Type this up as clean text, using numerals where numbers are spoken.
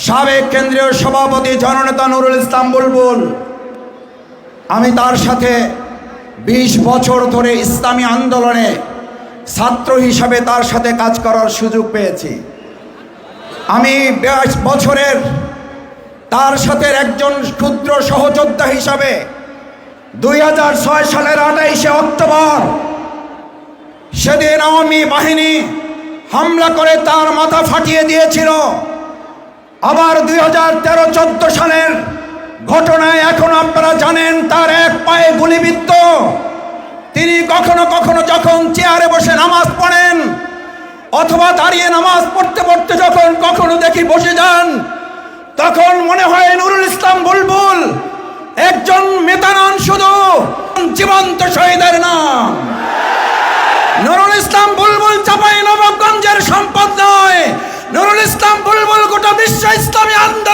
সাবেক কেন্দ্রীয় সভাপতি জননেতা নুরুল ইসলাম বুলবুল। আমি তার সাথে 20 বছর ধরে ইসলামী আন্দোলনে ছাত্র হিসাবে তার সাথে কাজ করার সুযোগ পেয়েছি। আমি 22 বছরের তার সাথে একজন ক্ষুদ্র সহযোদ্ধা হিসাবে 2006 সালের 28শে অক্টোবর সেদিন আওয়ামী বাহিনী হামলা করে তার মাথা ফাটিয়ে দিয়েছিল। আবার 2013-14 সালের ঘটনায় এখন আপনারা জানেন তার এক পায়ে গুলিবিদ্ধ। তিনি কখনো কখনো যখন চেয়ারে বসে নামাজ পড়েন অথবা দাঁড়িয়ে নামাজ পড়তে পড়তে যখন কখনো দেখি বসে যান, তখন মনে হয় নুরুল ইসলাম বুলবুল একজন নেতা নন, শুধু জীবন্ত শহীদের নাম। নুরুল ইসলাম বুলবুল চাঁপাইনবাবগঞ্জের সম্পদ নয়, নুরুল ইসলাম বুলবুল গোটা বিশ্ব ইসলামী আন্দোলন